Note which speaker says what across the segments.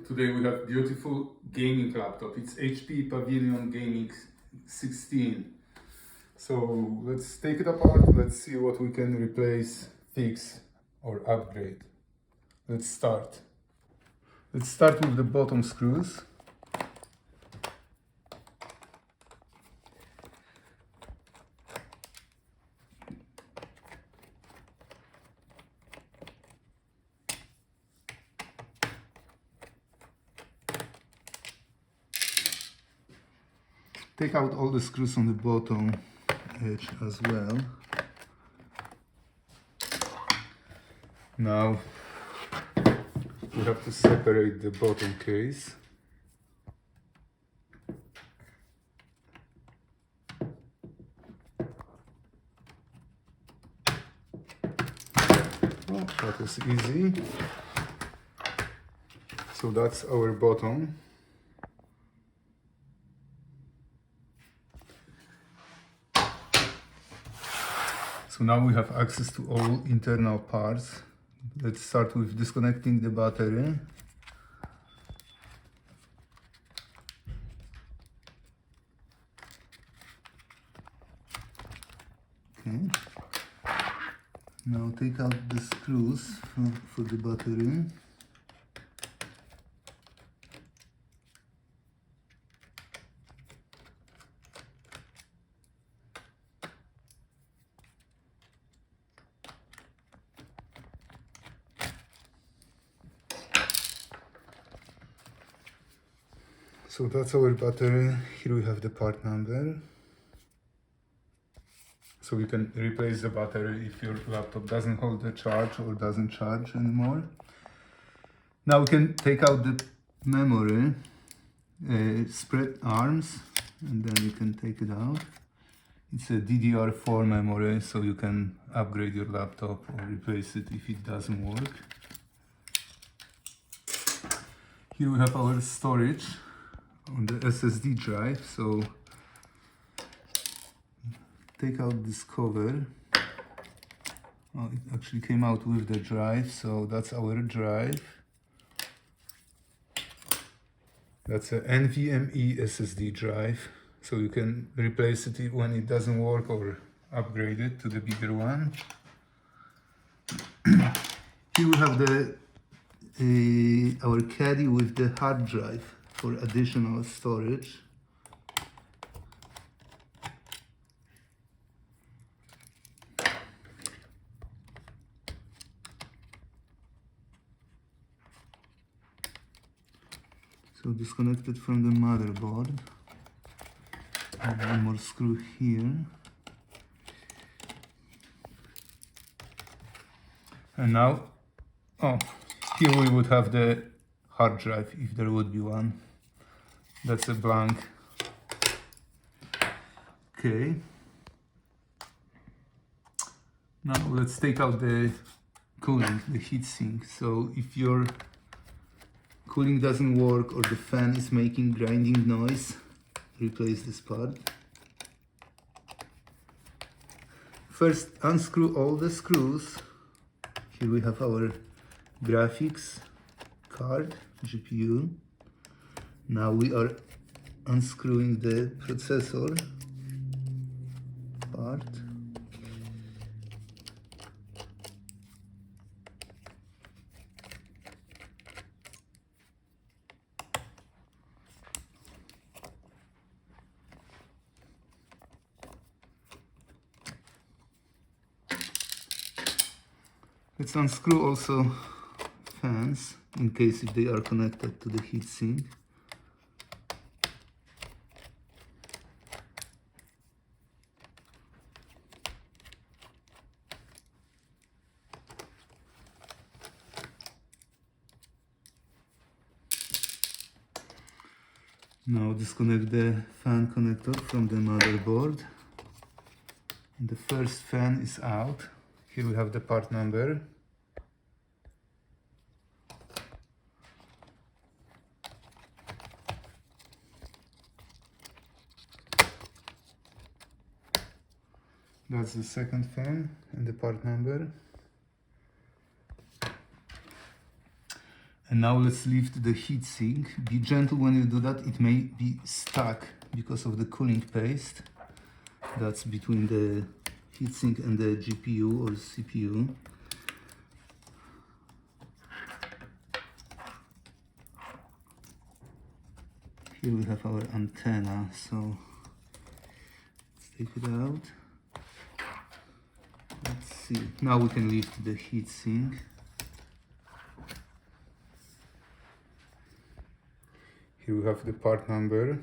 Speaker 1: Today we have beautiful gaming laptop. It's HP Pavilion Gaming 16. So let's take it apart. Let's see what we can replace, fix or upgrade. Let's start. Let's start with the bottom screws. Take out all the screws on the bottom edge as well. Now we have to separate the bottom case. Well, that was easy. So that's our bottom. So now we have access to all internal parts. Let's start with disconnecting the battery. Okay. Now take out the screws for the battery. So that's our battery. Here we have the part number. So you can replace the battery if your laptop doesn't hold the charge or doesn't charge anymore. Now we can take out the memory, spread arms, and then you can take it out. It's a DDR4 memory, so you can upgrade your laptop or replace it if it doesn't work. Here we have our storage on the SSD drive, so take out this cover. Oh, it actually came out with the drive, so that's our drive. That's a NVMe SSD drive, so you can replace it when it doesn't work or upgrade it to the bigger one. Here we have our Caddy with the hard drive for additional storage. So disconnect it from the motherboard. And one more screw here. And now, here we would have the hard drive if there would be one. That's a blank. Okay. Now let's take out the cooling, the heatsink. So if your cooling doesn't work or the fan is making grinding noise, replace this part. First, unscrew all the screws. Here we have our graphics card, GPU. Now we are unscrewing the processor part. Let's unscrew also fans in case if they are connected to the heatsink. Now disconnect the fan connector from the motherboard. And the first fan is out. Here we have the part number. That's the second fan and the part number. And now let's lift the heatsink. Be gentle when you do that, it may be stuck because of the cooling paste that's between the heatsink and the GPU or CPU. Here we have our antenna, so let's take it out. Let's see, now we can lift the heatsink. Here we have the part number.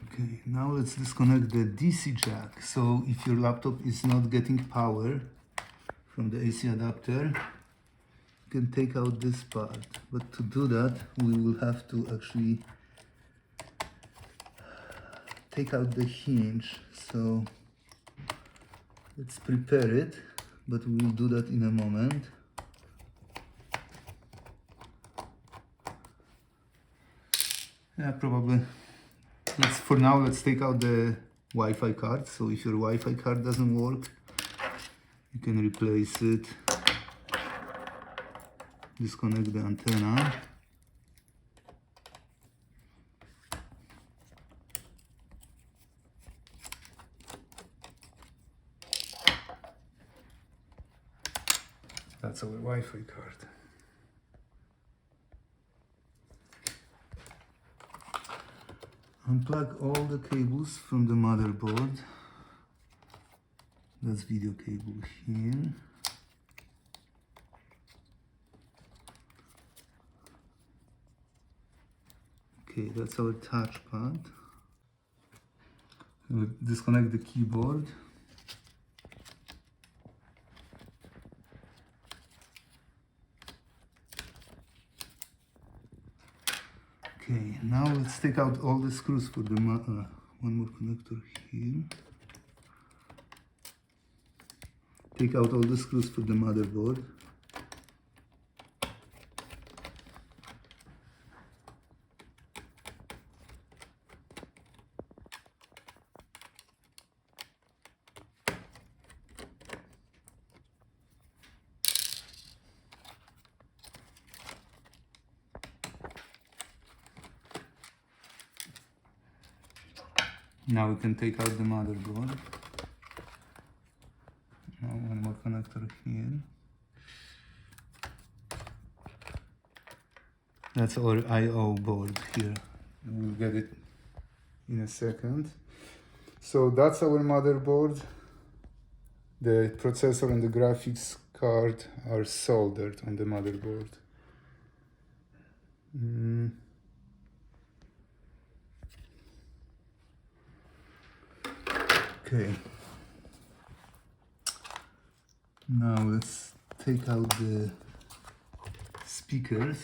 Speaker 1: Okay, now let's disconnect the DC jack. So if your laptop is not getting power from the AC adapter, you can take out this part. But to do that, we will have to actually take out the hinge. So let's prepare it, but we will do that in a moment. Yeah, probably. For now, let's take out the Wi-Fi card. So if your Wi-Fi card doesn't work, you can replace it. Disconnect the antenna. That's our Wi-Fi card. Unplug all the cables from the motherboard. That's video cable here. Okay, that's our touchpad. We'll disconnect the keyboard. Okay, now let's take out all the screws for the one more connector here. Take out all the screws for the motherboard. Now we can take out the motherboard. Now one more connector here. That's our I/O board here. We'll get it in a second. So that's our motherboard. The processor and the graphics card are soldered on the motherboard. Okay. Now let's take out the speakers.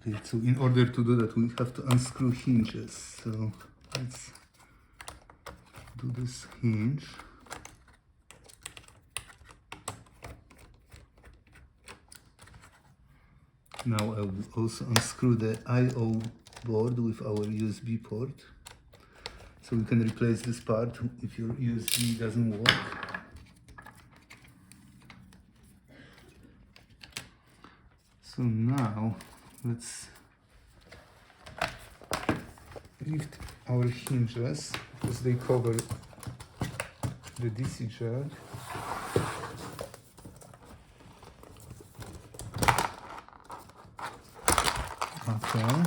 Speaker 1: Okay, so in order to do that, we have to unscrew hinges. So let's do this hinge. Now I will also unscrew the I/O board with our USB port. So we can replace this part if your USB doesn't work. So now let's lift our hinges because they cover the DC jack. Okay.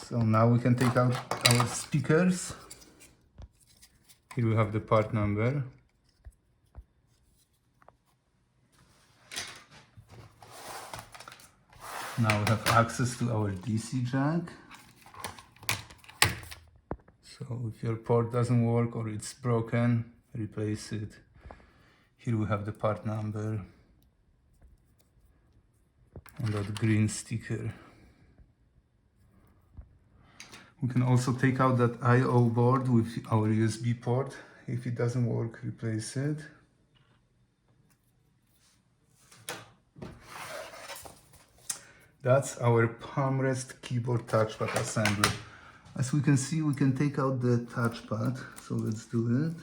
Speaker 1: So now we can take out our speakers. Here we have the part number. Now we have access to our DC jack. So if your port doesn't work or it's broken, replace it. Here we have the part number and that green sticker. We can also take out that I/O board with our USB port. If it doesn't work, replace it. That's our Palmrest keyboard touchpad assembly. As we can see, we can take out the touchpad, so let's do it.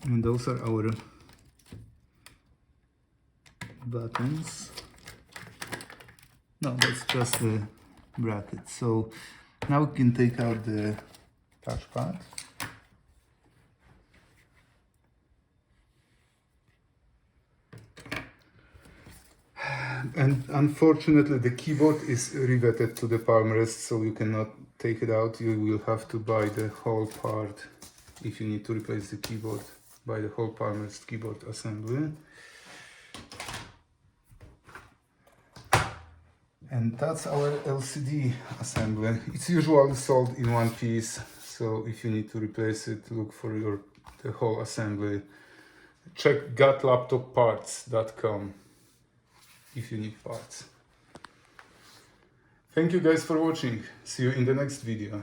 Speaker 1: And those are our buttons. No, that's just the bracket. So now we can take out the touchpad. And unfortunately the keyboard is riveted to the Palmrest, so you cannot take it out. You will have to buy the whole part if you need to replace the keyboard. Buy the whole Palmrest keyboard assembly. And that's our LCD assembly. It's usually sold in one piece, so if you need to replace it, look for the whole assembly. Check gotlaptopparts.com if you need parts. Thank you guys for watching. See you in the next video.